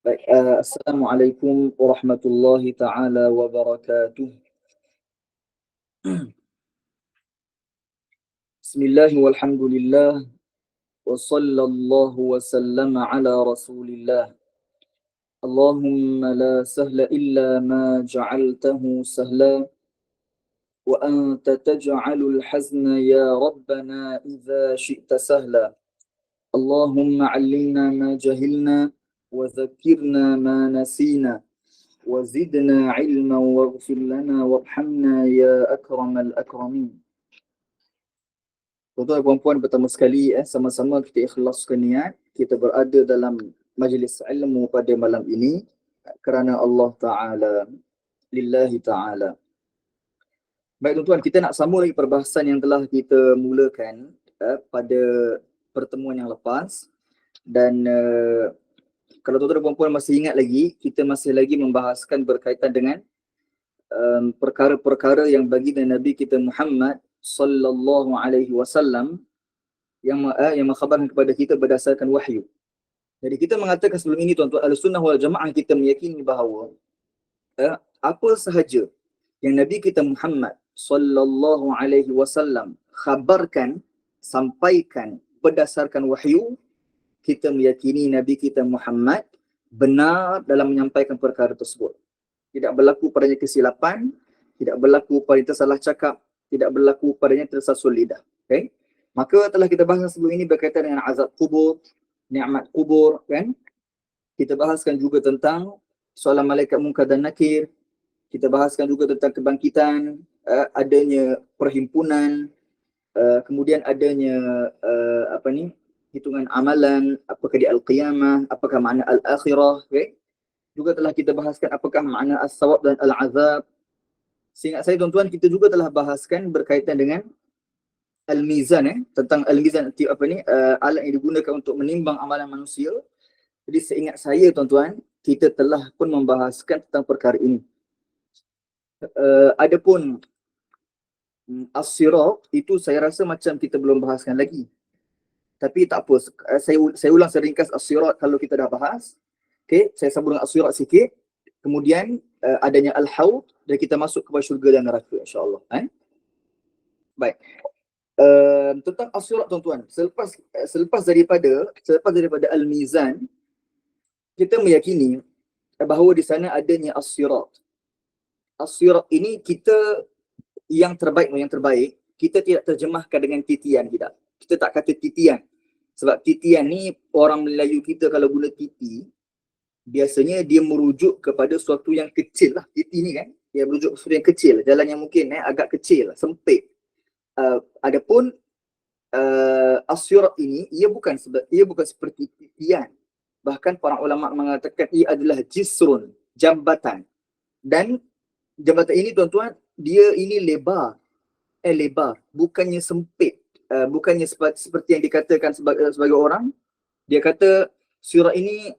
Baik, Assalamualaikum warahmatullahi taala wabarakatuh. Bismillah walhamdulillah wa sallallahu wa sallama ala rasulillah. Allahumma la sahla illa ma ja'altahu sahla wa anta taj'alul hazna ya rabbana idza syi'ta sahla. Allahumma 'allimna ma jahilna wa dhakkirna ma nasina. وزدنا علما واغفر لنا وارحمنا يا أكرم الأكرمين. Tuan-tuan dan puan-puan, pertama sekali sama-sama kita ikhlaskan niat kita berada dalam majlis ilmu pada malam ini kerana Allah Ta'ala, lillahi Ta'ala. Baik tuan-tuan, kita nak sambung lagi perbahasan yang telah kita mulakan pada pertemuan yang lepas. Dan kalau tuan-tuan dan puan-puan masih ingat lagi, kita masih lagi membahaskan berkaitan dengan perkara-perkara yang baginda Nabi kita Muhammad sallallahu alaihi wasallam yang mengkhabarkan kepada kita berdasarkan wahyu. Jadi kita mengatakan sebelum ini tuan-tuan, Ahlussunnah wal Jamaah kita meyakini bahawa apa sahaja yang Nabi kita Muhammad sallallahu alaihi wasallam khabarkan, sampaikan berdasarkan wahyu, kita meyakini Nabi kita Muhammad benar dalam menyampaikan perkara tersebut. Tidak berlaku padanya kesilapan, tidak berlaku padanya tersalah cakap, tidak berlaku padanya tersasul lidah. Okay? Maka telah kita bahas sebelum ini berkaitan dengan azab kubur, nikmat kubur, kan? Kita bahaskan juga tentang soalan malaikat munkar dan nakir. Kita bahaskan juga tentang kebangkitan, adanya perhimpunan, kemudian adanya hitungan amalan, apakah di al-qiyamah, apakah makna al-akhirah, okay? Juga telah kita bahaskan apakah makna as-sawab dan al-azab. Seingat saya tuan-tuan, kita juga telah bahaskan berkaitan dengan al-mizan, tentang al-mizan, alat yang digunakan untuk menimbang amalan manusia. Jadi seingat saya tuan-tuan, kita telah pun membahaskan tentang perkara ini. Adapun as-sirat itu saya rasa macam kita belum bahaskan lagi. Tapi tak apa, saya ulang seringkas as-sirat kalau kita dah bahas. Okay, saya sambung dengan as-sirat sikit. Kemudian adanya al-haud dan kita masuk kepada syurga dan neraka insya-Allah. Baik. Tentang as-sirat tuan-tuan, selepas daripada al-mizan, kita meyakini bahawa di sana adanya as-sirat. As-sirat ini kita yang terbaik, kita tidak terjemahkan dengan titian, tidak. Kita tak kata titian. Sebab titian ni orang Melayu kita kalau guna titi, biasanya dia merujuk kepada sesuatu yang kecil lah. Titi ni kan, dia merujuk kepada sesuatu yang kecil. Jalan yang mungkin agak kecil, sempit. Adapun as-sirat ini, ia bukan seperti titian. Bahkan para ulama mengatakan ia adalah jisrun, jambatan. Dan jambatan ini tuan-tuan, dia ini lebar, bukannya sempit. Bukannya seperti yang dikatakan sebagai orang. Dia kata sirat ini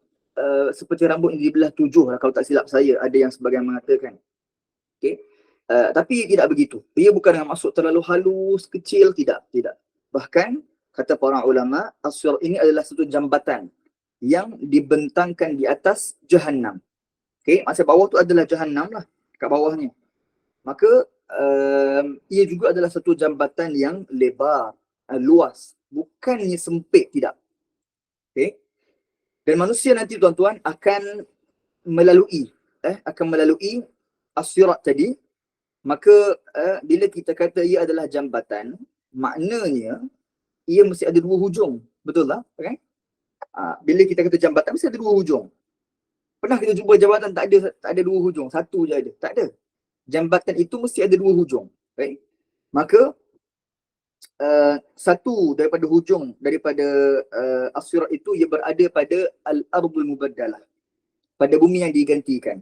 seperti rambut yang dibelah 7 lah, kalau tak silap saya, ada yang sebagian mengatakan. Okay? Tapi tidak begitu. Ia bukan dengan maksud terlalu halus, kecil, tidak. Bahkan kata para ulama, as-sirat ini adalah satu jambatan yang dibentangkan di atas Jahannam. Okay? Maksud bawah tu adalah Jahannam lah, kat bawahnya. Maka ia juga adalah satu jambatan yang lebar, luas, bukannya sempit, tidak. Okay? Dan manusia nanti tuan-tuan akan melalui as-sirat tadi. Maka bila kita kata ia adalah jambatan, maknanya ia mesti ada 2 hujung, betul tak? Okay? Bila kita kata jambatan, mesti ada 2 hujung. Pernah kita jumpa jambatan tak ada 2 hujung, satu je ada? Tak ada. Jambatan itu mesti ada 2 hujung. Okay? Maka satu daripada hujung daripada as-sirat itu ia berada pada al-ardul mubaddalah, pada bumi yang digantikan.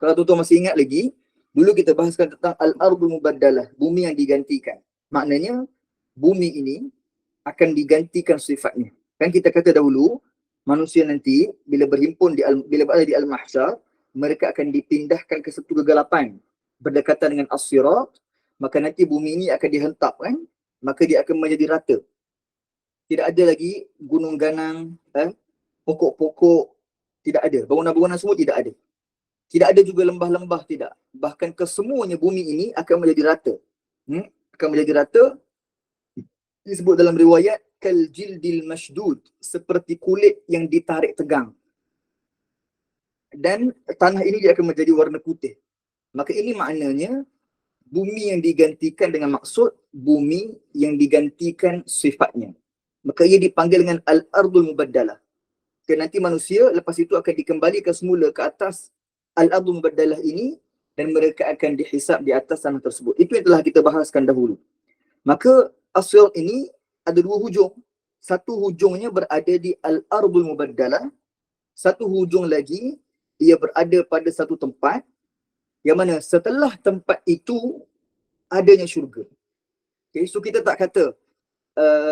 Kalau tuan-tuan masih ingat lagi, dulu kita bahaskan tentang al-ardul mubaddalah, bumi yang digantikan. Maknanya bumi ini akan digantikan sifatnya. Kan kita kata dahulu, manusia nanti bila berhimpun bila berada di al-mahsyar, mereka akan dipindahkan ke satu kegelapan berdekatan dengan as-sirat, maka nanti bumi ini akan dihentak kan, maka dia akan menjadi rata. Tidak ada lagi gunung ganang, pokok-pokok, Tidak ada. Bangunan-bangunan semua tidak ada. Tidak ada juga lembah-lembah, tidak. Bahkan kesemuanya bumi ini akan menjadi rata. Akan menjadi rata. Disebut dalam riwayat kal jildil mashdud, seperti kulit yang ditarik tegang. Dan tanah ini dia akan menjadi warna putih. Maka ini maknanya bumi yang digantikan dengan maksud bumi yang digantikan sifatnya. Maka ia dipanggil dengan al-ardul mubaddalah. Dan nanti manusia lepas itu akan dikembalikan semula ke atas al-ardul mubaddalah ini dan mereka akan dihisab di atas tanah tersebut. Itu yang telah kita bahaskan dahulu. Maka as-sirat ini ada dua hujung. Satu hujungnya berada di al-ardul mubaddalah. Satu hujung lagi ia berada pada satu tempat yang mana setelah tempat itu adanya syurga. Okay, so kita tak kata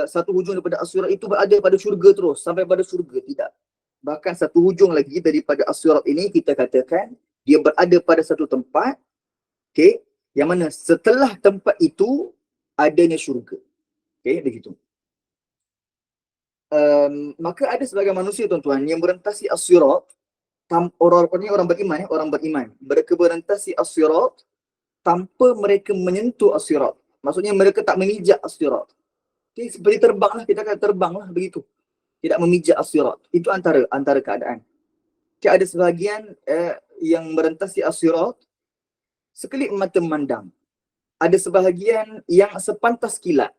satu hujung daripada as-sirat itu berada pada syurga terus sampai pada syurga, tidak. Bahkan satu hujung lagi daripada as-sirat ini kita katakan dia berada pada satu tempat, okay, yang mana setelah tempat itu adanya syurga. Okay, begitu. Maka ada sebagian manusia tuan-tuan yang merentasi as-sirat, orang beriman. Mereka merentasi as-sirat tanpa mereka menyentuh as-sirat. Maksudnya mereka tak memijak as-sirat. Okay, seperti terbanglah, kita kata terbanglah begitu. Tidak memijak as-sirat. Itu antara keadaan. Okay, ada sebahagian yang merentasi as-sirat sekelip mata memandang. Ada sebahagian yang sepantas kilat.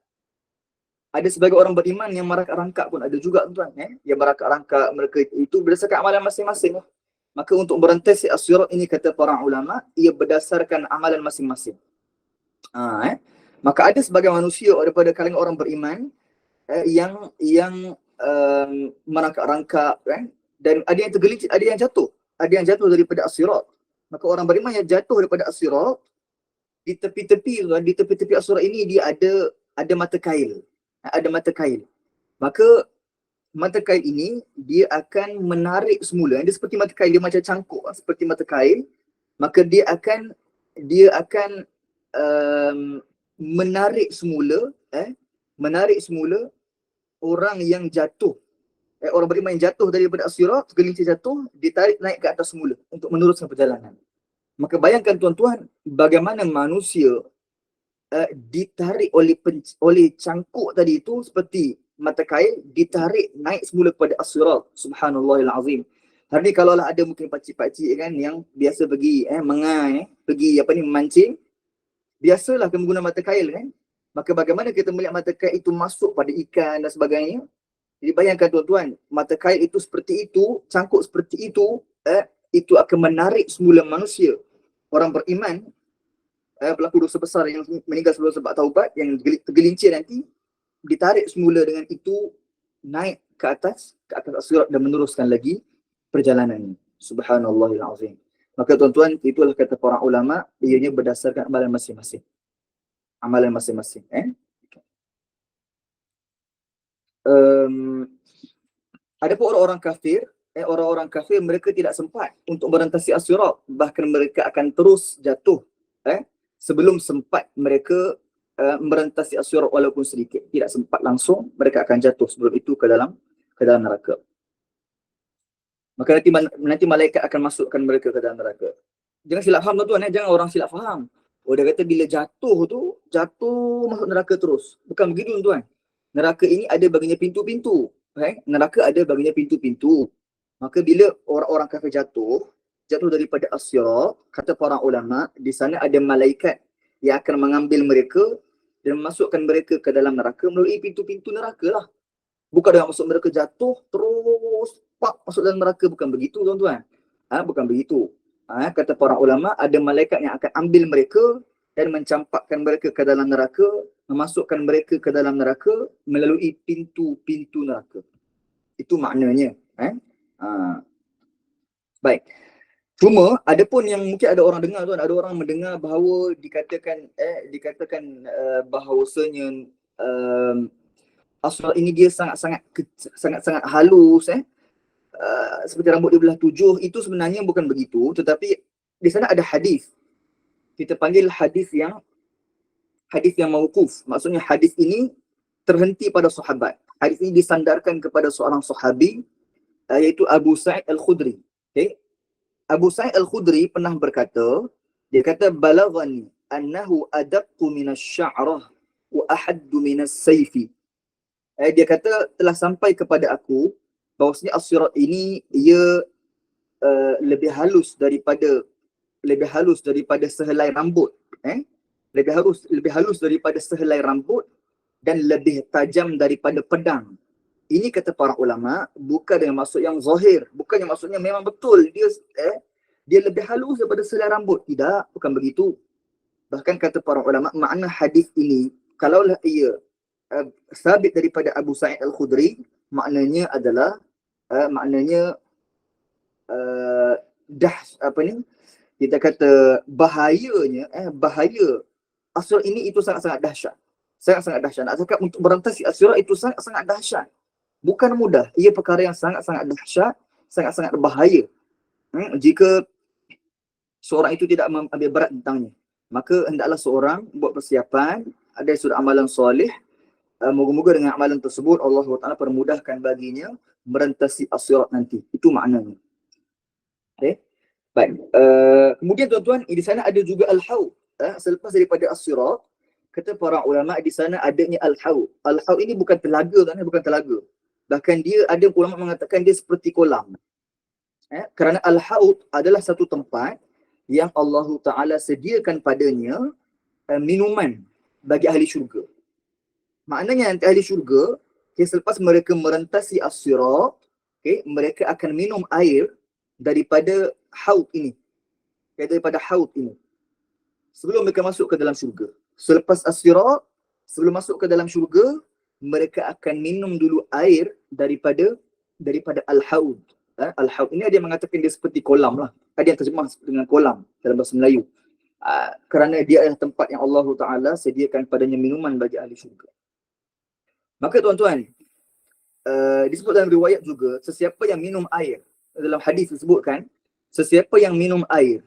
Ada sebagai orang beriman yang merangkak-rangkak pun ada juga tuan, yang merangkak-rangkak mereka itu berdasarkan amalan masing-masing. Maka untuk merentasi as-sirat ini kata para ulama, ia berdasarkan amalan masing-masing. Maka ada sebagai manusia daripada kalangan orang beriman yang merangkak-rangkap, dan ada yang tergelincir, ada yang jatuh daripada as-sirat. Maka orang beriman yang jatuh daripada as-sirat, di tepi-tepi as-sirat ini dia ada mata kail. Ada mata kail. Maka mata kail ini dia akan menarik semula. Dia seperti mata kail, dia macam cangkuk seperti mata kail. Maka dia akan menarik semula orang yang jatuh. Orang beriman yang jatuh daripada as-sirat, tergelincir jatuh, ditarik naik ke atas semula untuk meneruskan perjalanan. Maka bayangkan tuan-tuan, bagaimana manusia ditarik oleh cangkuk tadi itu seperti mata kail, ditarik naik semula kepada as-sirat. Subhanallahil azim. Hari ni kalau lah ada mungkin pakcik-pakcik kan yang biasa pergi pergi memancing, biasalah kena guna mata kail kan. Maka bagaimana kita melihat mata kail itu masuk pada ikan dan sebagainya. Jadi bayangkan tuan-tuan, mata kail itu seperti itu, cangkuk seperti itu akan menarik semula manusia. Orang beriman pelaku dosa besar yang meninggal sebelum sebab taubat, yang tergelincir nanti, ditarik semula dengan itu naik ke atas as-sirat dan meneruskan lagi perjalanan. Subhanallahil azim. Maka tuan-tuan, itulah kata para ulama, ianya berdasarkan amalan masing-masing. Amalan masing-masing. Adapun orang-orang kafir, mereka tidak sempat untuk merentasi as-sirat, bahkan mereka akan terus jatuh sebelum sempat mereka merentasi as-sirat walaupun sedikit. Tidak sempat langsung, mereka akan jatuh sebelum itu ke dalam neraka. Maka nanti malaikat akan masukkan mereka ke dalam neraka. Jangan silap faham tuan-tuan, jangan orang silap faham. Dia kata bila jatuh masuk neraka terus. Bukan begitu tuan-tuan. Neraka ini ada baginya pintu-pintu. Neraka ada baginya pintu-pintu. Maka bila orang-orang kafir jatuh daripada as-sirat, kata para ulama, di sana ada malaikat yang akan mengambil mereka dan memasukkan mereka ke dalam neraka melalui pintu-pintu neraka lah. Bukan dengan maksud mereka jatuh terus masuk dalam neraka, bukan begitu tuan-tuan. Bukan begitu. Kata para ulama, ada malaikat yang akan ambil mereka dan mencampakkan mereka ke dalam neraka, memasukkan mereka ke dalam neraka melalui pintu-pintu neraka. Itu maknanya. Baik. Cuma ada pun yang mungkin ada orang dengar tuan, ada orang mendengar bahawa dikatakan bahawasanya as-sirat ini dia sangat halus seperti rambut dia belah 7. Itu sebenarnya bukan begitu, tetapi di sana ada hadis. Kita panggil hadis yang mauquf. Maksudnya hadis ini terhenti pada sahabat. Hadis ini disandarkan kepada seorang sahabi iaitu Abu Sa'id Al-Khudri. Okay? Abu Sa'id Al-Khudri pernah berkata, dia kata, balaghani annahu adaqqu minas sya'rah wa ahaddu minas sayfi. Dia kata, telah sampai kepada aku bahawasanya as-sirat ini ia lebih halus daripada sehelai rambut. Lebih halus daripada sehelai rambut dan lebih tajam daripada pedang. Ini kata para ulama bukan dengan maksud yang zahir, bukannya maksudnya memang betul dia lebih halus daripada sehelai rambut. Tidak, bukan begitu. Bahkan kata para ulama, makna hadis ini kalaulah ia sabit daripada Abu Sa'id Al-Khudri, maknanya adalah kita kata bahaya asyirat ini itu sangat-sangat dahsyat. Sangat-sangat dahsyat. Nak cakap untuk berantasi asyirat itu sangat-sangat dahsyat. Bukan mudah. Ia perkara yang sangat-sangat dahsyat, sangat-sangat berbahaya. Jika seorang itu tidak mengambil berat tentangnya, maka hendaklah seorang buat persiapan, ada sudut amalan soleh. Moga-moga dengan amalan tersebut Allah Taala permudahkan baginya merentasi as-sirat nanti. Itu maknanya. Okay. Baik. Kemudian tuan-tuan, di sana ada juga al-haud. Selepas daripada as-sirat, kata para ulama di sana adanya al-haud. Al-haud ini bukan telaga, bukan telaga. Bahkan dia ada ulama mengatakan dia seperti kolam. Kerana al-haud adalah satu tempat yang Allah Taala sediakan padanya minuman bagi ahli syurga. Maknanya ahli syurga, selepas mereka merentasi as-sirat, mereka akan minum air daripada haud ini. Daripada haud ini. Sebelum mereka masuk ke dalam syurga. Selepas as-sirat, sebelum masuk ke dalam syurga, mereka akan minum dulu air daripada al-haud. Al-haud ini ada yang mengatakan dia seperti kolam lah. Ada yang terjemah dengan kolam dalam bahasa Melayu. Kerana dia adalah tempat yang Allah Ta'ala sediakan padanya minuman bagi ahli syurga. Maka tuan-tuan, disebut dalam riwayat juga, sesiapa yang minum air, dalam hadis disebutkan, sesiapa yang minum air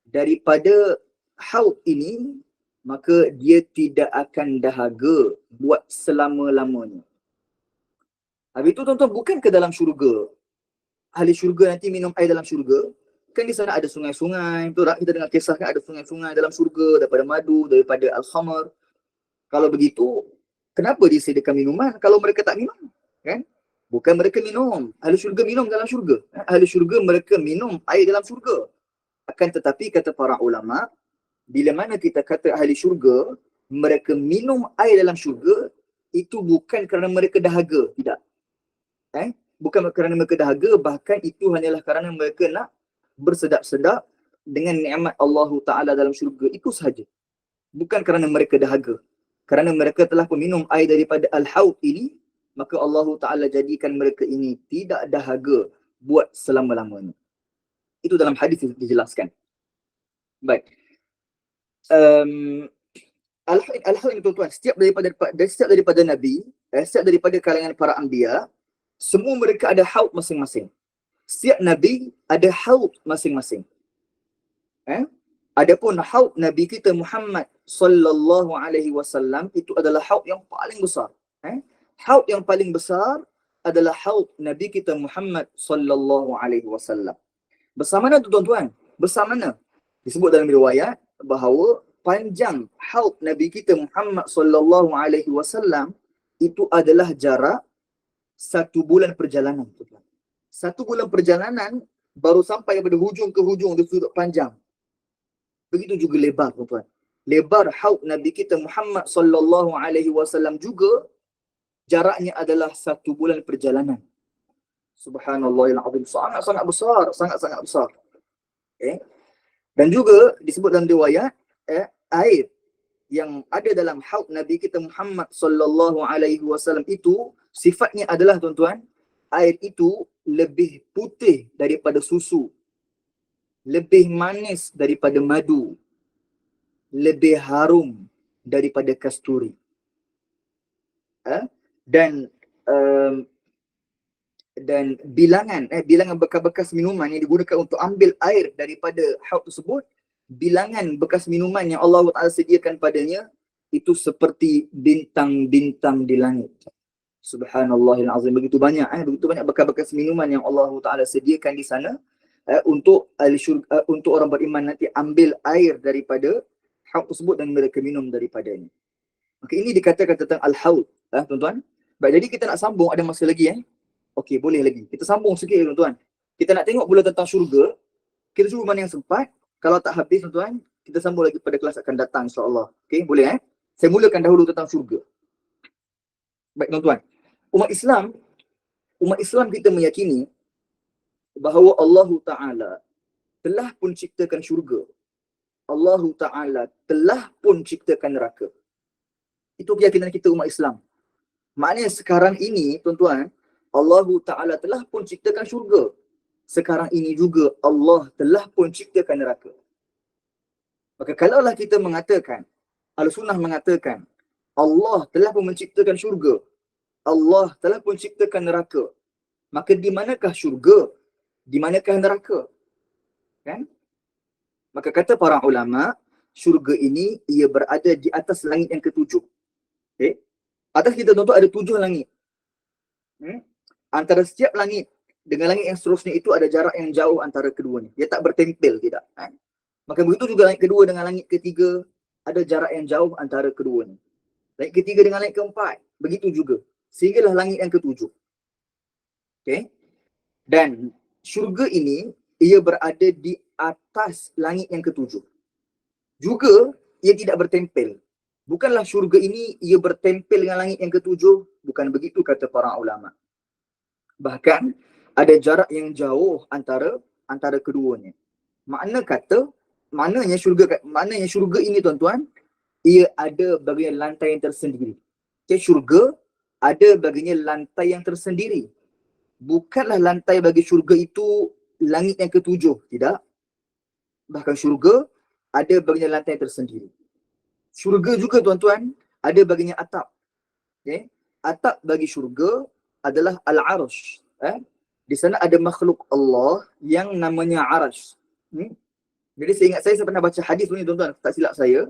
daripada haud ini, maka dia tidak akan dahaga buat selama-lamanya. Habis itu tuan-tuan, bukan ke dalam syurga. Ahli syurga nanti minum air dalam syurga. Kan di sana ada sungai-sungai. Betul tak? Kita dengar kisah kan ada sungai-sungai dalam syurga, daripada madu, daripada al-khamar. Kalau begitu, kenapa disediakan minuman kalau mereka tak minum? Kan? Bukan mereka minum. Ahli syurga minum dalam syurga. Ahli syurga mereka minum air dalam syurga. Akan tetapi kata para ulama, bila mana kita kata ahli syurga, mereka minum air dalam syurga, itu bukan kerana mereka dahaga. Tidak. Bukan kerana mereka dahaga, bahkan itu hanyalah kerana mereka nak bersedap-sedap dengan nikmat Allah Ta'ala dalam syurga. Itu sahaja. Bukan kerana mereka dahaga. Kerana mereka telah minum air daripada al-haud ini, maka Allah Ta'ala jadikan mereka ini tidak dahaga buat selama-lamanya. Itu dalam hadis dijelaskan. Baik. Al-haud ini tuan-tuan, setiap daripada Nabi, setiap daripada kalangan para anbiya, semua mereka ada haud masing-masing. Setiap Nabi ada haud masing-masing. Adapun haud Nabi kita Muhammad sallallahu alaihi wasallam itu adalah haud yang paling besar. Haud yang paling besar adalah haud Nabi kita Muhammad sallallahu alaihi wasallam. Bersama mana tu tuan-tuan? Bersama mana? Disebut dalam riwayat bahawa panjang haud Nabi kita Muhammad sallallahu alaihi wasallam itu adalah jarak 1 bulan perjalanan. 1 bulan perjalanan baru sampai daripada hujung ke hujung dia sudut panjang. Begitu juga lebar tuan-tuan. Lebar haud Nabi kita Muhammad sallallahu alaihi wasallam juga jaraknya adalah 1 bulan perjalanan. Subhanallahil azim. Sangat-sangat besar, sangat-sangat besar. Dan juga disebut dalam riwayat air yang ada dalam haud Nabi kita Muhammad sallallahu alaihi wasallam itu sifatnya adalah tuan-tuan, air itu lebih putih daripada susu, lebih manis daripada madu, lebih harum daripada kasturi. Dan bilangan bekas-bekas minuman yang digunakan untuk ambil air daripada haud tersebut, bilangan bekas minuman yang Allah Ta'ala sediakan padanya itu seperti bintang-bintang di langit. Subhanallahil azim, begitu banyak bekas-bekas minuman yang Allah Taala sediakan di sana untuk ahli syurga, untuk orang beriman nanti ambil air daripada haud tersebut dan mereka minum daripadanya. Maka ini dikatakan tentang al-haud, tuan-tuan. Baik, jadi kita nak sambung, ada masa lagi Okey, boleh lagi. Kita sambung sikit tuan-tuan. Kita nak tengok pula tentang syurga. Kita cuba mana yang sempat. Kalau tak habis tuan-tuan, kita sambung lagi pada kelas akan datang insya-Allah. Okey, boleh Saya mulakan dahulu tentang syurga. Baik tuan-tuan. Umat Islam kita meyakini bahawa Allah Ta'ala telah pun ciptakan syurga. Allah Ta'ala telah pun ciptakan neraka. Itu keyakinan kita umat Islam. Maknanya sekarang ini tuan-tuan, Allah Ta'ala telah pun ciptakan syurga. Sekarang ini juga Allah telah pun ciptakan neraka. Maka kalaulah kita mengatakan, Ahlussunnah mengatakan, Allah telah pun menciptakan syurga, Allah telah pun ciptakan neraka, maka di manakah syurga? Di manakah neraka? Kan? Maka kata para ulama, syurga ini ia berada di atas langit yang ketujuh. Okay? Atas kita tuan-tuan ada 7 langit. Antara setiap langit dengan langit yang seterusnya itu ada jarak yang jauh antara keduanya. Dia tak bertempel, tidak. Maka begitu juga langit kedua dengan langit ketiga, ada jarak yang jauh antara keduanya. Langit ketiga dengan langit keempat, begitu juga. Sehinggalah langit yang ketujuh. Okay? Dan syurga ini, ia berada di atas langit yang ketujuh. Juga, ia tidak bertempel. Bukanlah syurga ini, ia bertempel dengan langit yang ketujuh. Bukan begitu kata para ulama. Bahkan, ada jarak yang jauh antara keduanya. Maknanya syurga ini tuan-tuan, ia ada bagian lantai yang tersendiri. Okay, syurga ada baginya lantai yang tersendiri. Bukanlah lantai bagi syurga itu langit yang ketujuh, tidak. Bahkan syurga ada baginya lantai tersendiri. Syurga juga tuan-tuan ada baginya atap. Okay? Atap bagi syurga adalah al-arsh. Di sana ada makhluk Allah yang namanya arash. Jadi saya pernah baca hadis ni tuan-tuan, tak silap saya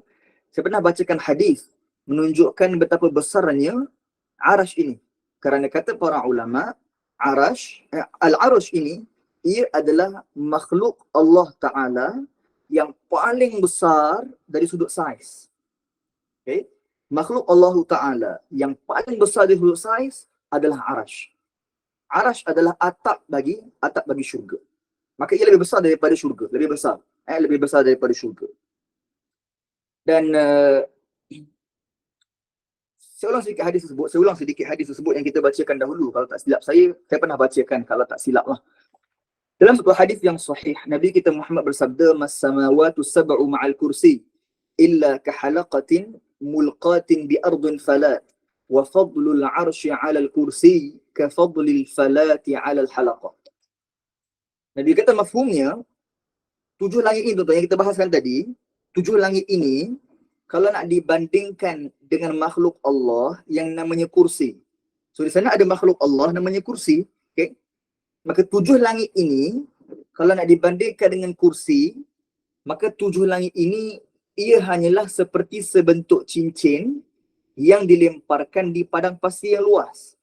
pernah bacakan hadis menunjukkan betapa besarnya arash ini. Kerana kata para ulama, al-arash ini, ia adalah makhluk Allah Ta'ala yang paling besar dari sudut saiz. Okay? Makhluk Allah Ta'ala yang paling besar dari sudut saiz adalah arash. Arash adalah atap bagi syurga. Maka ia lebih besar daripada syurga. Lebih besar daripada syurga. Dan saya ulang sedikit hadis tersebut yang kita bacakan dahulu. Kalau tak silap saya pernah bacakan kalau tak silap lah. Dalam sebuah hadis yang sahih, Nabi kita Muhammad bersabda, "Mas-samawatu sab'u ma'al kursi illa kahalaqatin mulqatin bi ardin falat wa fadlul 'arsy 'alal kursi ka fadlil falati 'alal halaqah." Nabi kata mafhumnya, 7 langit ini tuan-tuan yang kita bahaskan tadi, 7 langit ini kalau nak dibandingkan dengan makhluk Allah yang namanya kursi. So di sana ada makhluk Allah namanya kursi, okay? Maka 7 langit ini kalau nak dibandingkan dengan kursi, maka 7 langit ini ia hanyalah seperti sebentuk cincin yang dilemparkan di padang pasir yang luas.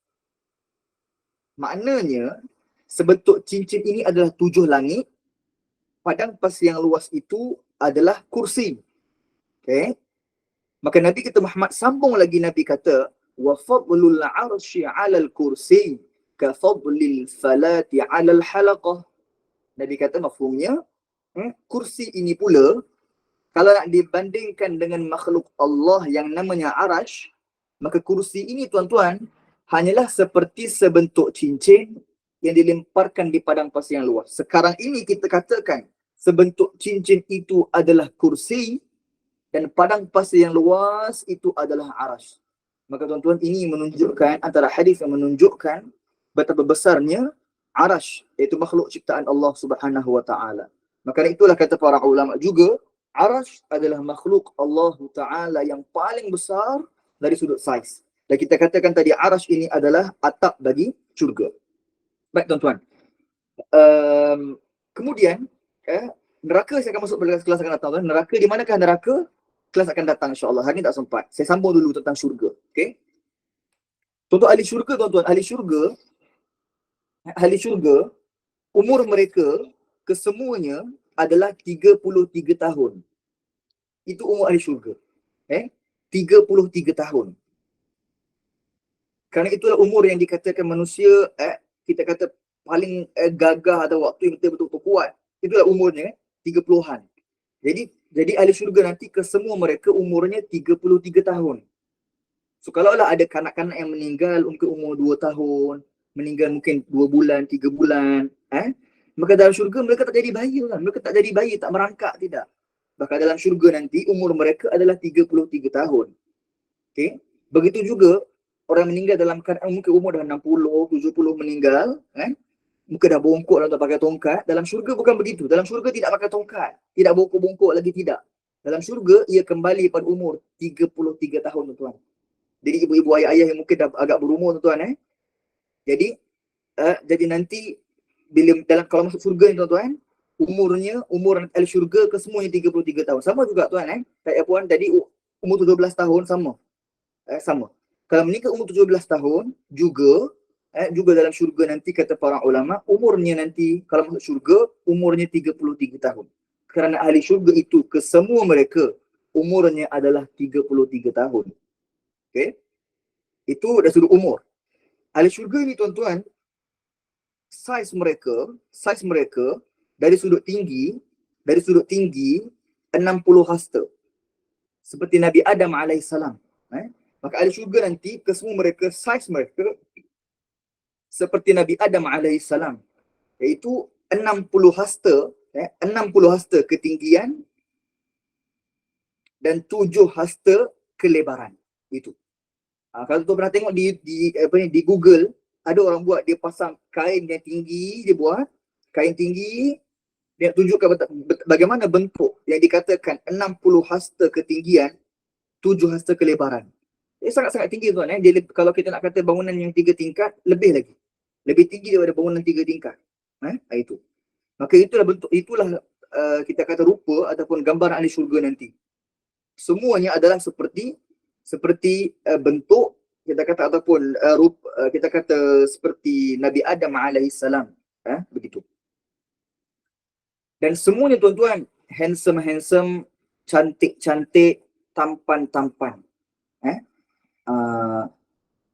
Maknanya sebentuk cincin ini adalah 7 langit, padang pasir yang luas itu adalah kursi. Okay? Maka Nabi kita Muhammad sambung lagi, Nabi kata, wa fadlul 'arsy 'alal kursi ka fadlil falati 'alal halaqah. Nabi kata mafhumnya, kursi ini pula kalau nak dibandingkan dengan makhluk Allah yang namanya arash, maka kursi ini tuan-tuan hanyalah seperti sebentuk cincin yang dilemparkan di padang pasir yang luas. Sekarang ini kita katakan sebentuk cincin itu adalah kursi dan padang pasir yang luas itu adalah arash. Maka tuan-tuan, ini menunjukkan, antara hadis yang menunjukkan betapa besarnya arash, iaitu makhluk ciptaan Allah Subhanahu wa Ta'ala. Maka itulah kata para ulama juga, arash adalah makhluk Allah Ta'ala yang paling besar dari sudut saiz. Dan kita katakan tadi arash ini adalah atap bagi syurga. Baik tuan-tuan. Kemudian neraka saya akan masuk pada kelas akan datang. Neraka, di manakah neraka? Kelas akan datang insya-Allah. Hari ini tak sempat. Saya sambung dulu tentang syurga. Okey. Contoh ahli syurga tuan-tuan, ahli syurga umur mereka kesemuanya adalah 33 tahun. Itu umur ahli syurga. 33 tahun. Kerana itulah umur yang dikatakan manusia kita kata paling gagah atau waktu yang betul-betul kuat. Itulah umurnya 30-an. Jadi ahli syurga nanti kesemua mereka umurnya 33 tahun. So kalaulah ada kanak-kanak yang meninggal umur 2 tahun, meninggal mungkin 2 bulan, 3 bulan, maka dalam syurga mereka tak jadi bayi kan. Mereka tak jadi bayi, tak merangkak, tidak. Bahkan dalam syurga nanti umur mereka adalah 33 tahun. Okay? Begitu juga orang meninggal dalam keadaan mungkin umur dah 60, 70 meninggal, muka dah bongkok dan tak pakai tongkat. Dalam syurga bukan begitu. Dalam syurga tidak pakai tongkat. Tidak bongkok-bongkok lagi, tidak. Dalam syurga, ia kembali pada umur 33 tahun, tuan-tuan. Jadi ibu-ibu ayah-ayah yang mungkin dah agak berumur, tuan-tuan. Jadi nanti, kalau masuk syurga ni, tuan-tuan, umur ahli syurga kesemuanya 33 tahun. Sama juga, tuan. Tak puan, tadi umur 17 tahun, sama. Sama. Kalau meninggal umur 17 tahun, juga dalam syurga nanti kata para ulama, umurnya nanti kalau masuk syurga, umurnya 33 tahun. Kerana ahli syurga itu kesemua mereka umurnya adalah 33 tahun. Okay? Itu dah sudut umur. Ahli syurga ni tuan-tuan, saiz mereka dari sudut tinggi 60 hasta. Seperti Nabi Adam alaihissalam. Maka ahli syurga nanti kesemua mereka, saiz mereka seperti Nabi Adam alaihissalam, iaitu 60 hasta, 60 hasta ketinggian dan 7 hasta kelebaran. Itu. Kalau tu pernah tengok di Google, ada orang buat, dia pasang kain yang tinggi, dia buat kain tinggi, dia tunjukkan bagaimana bentuk yang dikatakan 60 hasta ketinggian, 7 hasta kelebaran. Dia sangat-sangat tinggi, tuan. Dia, kalau kita nak kata bangunan yang 3 tingkat, lebih lagi. Lebih tinggi daripada bangunan 3 tingkat. Itu. Maka itulah kita kata rupa ataupun gambar ahli syurga nanti. Semuanya adalah seperti bentuk kita kata ataupun kita kata seperti Nabi Adam alaihissalam. Begitu. Dan semuanya, tuan-tuan, handsome, cantik, tampan.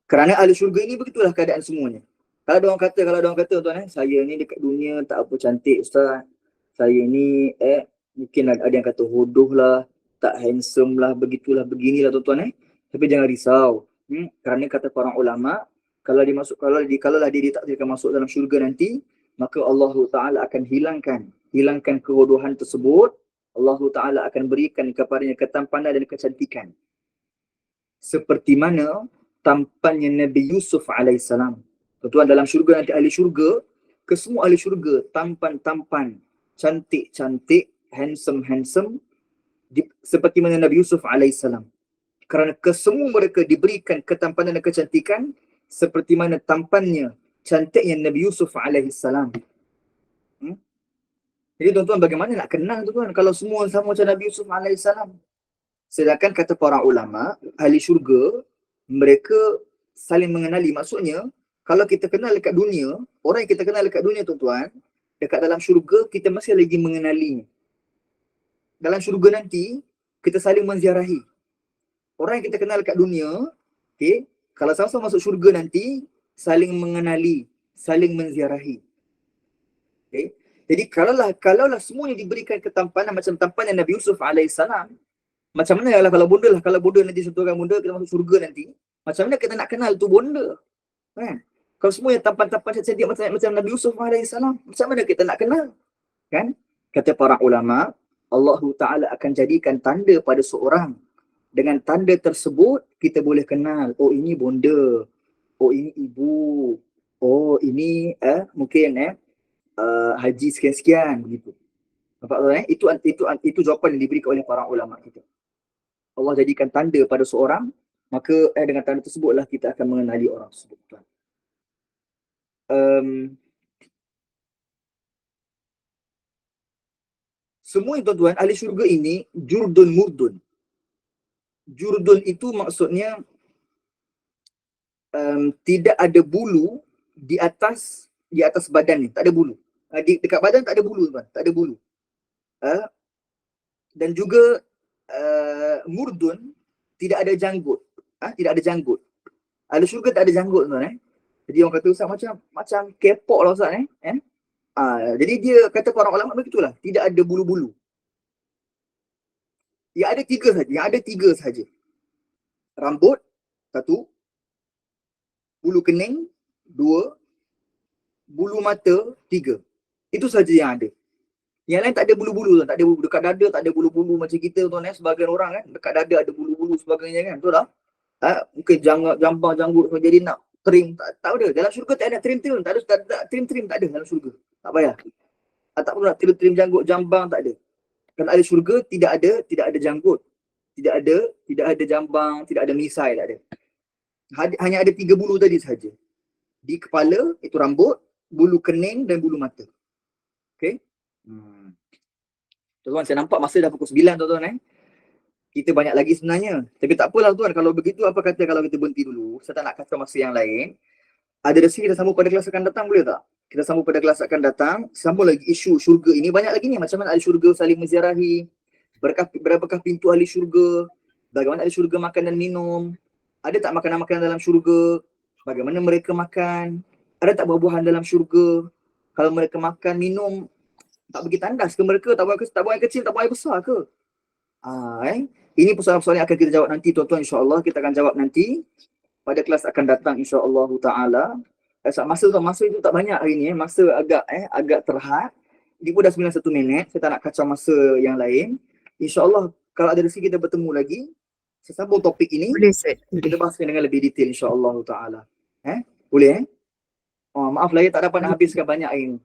Kerana ahli syurga ini begitulah keadaan semuanya. Kalau orang kata tuan, saya ni dekat dunia tak apa cantik ustaz. Saya ni mungkin ada yang kata hodoh lah, tak handsome lah, begitulah, beginilah tuan-tuan. Tapi jangan risau. Kerana kata para ulama, kalau dia ditakdirkan masuk dalam syurga nanti, maka Allah Ta'ala akan hilangkan kehodohan tersebut. Allah Ta'ala akan berikan kepadanya ketampanan dan kecantikan. Seperti mana tampannya Nabi Yusuf alaihissalam. Tuan-tuan, dalam syurga nanti ahli syurga, kesemua ahli syurga tampan, cantik, handsome, seperti mana Nabi Yusuf alaihissalam. Kerana kesemua mereka diberikan ketampanan dan kecantikan seperti mana tampannya, cantiknya Nabi Yusuf alaihissalam. Jadi tuan-tuan, bagaimana nak kenal, tuan-tuan, kalau semua sama macam Nabi Yusuf alaihissalam? Sedangkan kata para ulama, ahli syurga, mereka saling mengenali. Maksudnya, kalau kita kenal dekat dunia, orang yang kita kenal dekat dunia, tuan-tuan, dekat dalam syurga, kita masih lagi mengenalinya. Dalam syurga nanti, kita saling menziarahi. Orang yang kita kenal dekat dunia, kalau sama-sama masuk syurga nanti, saling mengenali, saling menziarahi. Jadi kalaulah semuanya diberikan ketampanan macam tampanan Nabi Yusuf alaihissalam, macam mana kalau bonda nanti sentuhkan bonda, kita masuk syurga nanti, macam mana kita nak kenal tu bonda? Kalau semuanya tampan-tampan cantik macam Nabi Yusuf alaihissalam, macam mana kita nak kenal? Kata para ulama, Allah Ta'ala akan jadikan tanda pada seorang. Dengan tanda tersebut, kita boleh kenal, oh ini bonda, oh ini ibu, oh ini mungkin haji sekian-sekian, begitu. Nampak tuan? Itu jawapan yang diberikan oleh para ulama kita. Allah jadikan tanda pada seorang, maka dengan tanda tersebutlah kita akan mengenali orang tersebut, tuan. Semua tuan-tuan, ahli syurga ini jurdun murdun. Jurdun itu maksudnya tidak ada bulu di atas badan ni, tak ada bulu. Dekat badan tak ada bulu tuan, tak ada bulu. Dan juga murdun, tidak ada janggut. Tidak ada janggut. Ahli syurga tak ada janggut tuan. Jadi orang kata Ustaz macam kepok lah Ustaz jadi dia kata para ulama begitulah, tidak ada bulu-bulu. Yang ada tiga saja. Rambut, satu. Bulu kening, dua. Bulu mata, tiga. Itu saja yang ada. Yang lain tak ada bulu-bulu tuan, tak ada bulu. Dekat dada tak ada bulu-bulu macam kita tuan sebagian orang dekat dada ada bulu-bulu sebagainya kan. Betul tak? Mungkin jambang janggut jadi nak trim, tak ada. Dalam syurga tak ada trim, tak ada trim tak ada dalam syurga. Tak payah. Tak perlu nak trim janggut, jambang tak ada. Kalau ada syurga tidak ada janggut, tidak ada jambang, tidak ada misai, tak ada. Hanya ada 3 bulu tadi saja. Di kepala itu rambut, bulu kening dan bulu mata. Okey. Tuan-tuan, saya nampak masa dah pukul 9 tuan-tuan Kita banyak lagi sebenarnya. Tapi tak apalah tuan, kalau begitu apa kata kalau kita berhenti dulu. Saya tak nak kata masa yang lain. Ada rezeki kita sambung pada kelas akan datang, boleh tak? Kita sambung pada kelas akan datang, sambung lagi isu syurga ini. Banyak lagi ni, macam mana ahli syurga saling menziarahi, berapakah pintu ahli syurga, bagaimana ahli syurga makan dan minum, ada tak makanan-makanan dalam syurga, bagaimana mereka makan, ada tak buah-buahan dalam syurga, kalau mereka makan, minum, tak bagi tandas ke mereka, tak buang air kecil, tak buang air besar ke? Ini persoalan-persoalan yang akan kita jawab nanti tuan-tuan, insyaAllah kita akan jawab nanti pada kelas akan datang insya-Allah taala. Masa itu tak banyak hari ni, masa agak terhad. Ini pun dah 91 minit, saya tak nak kacau masa yang lain. Insya-Allah kalau ada rezeki kita bertemu lagi, sambung topik ini. Boleh, kita bahaskan dengan lebih detail insya-Allah taala. Boleh Maaf lah tak dapat nak habiskan banyak hari ni.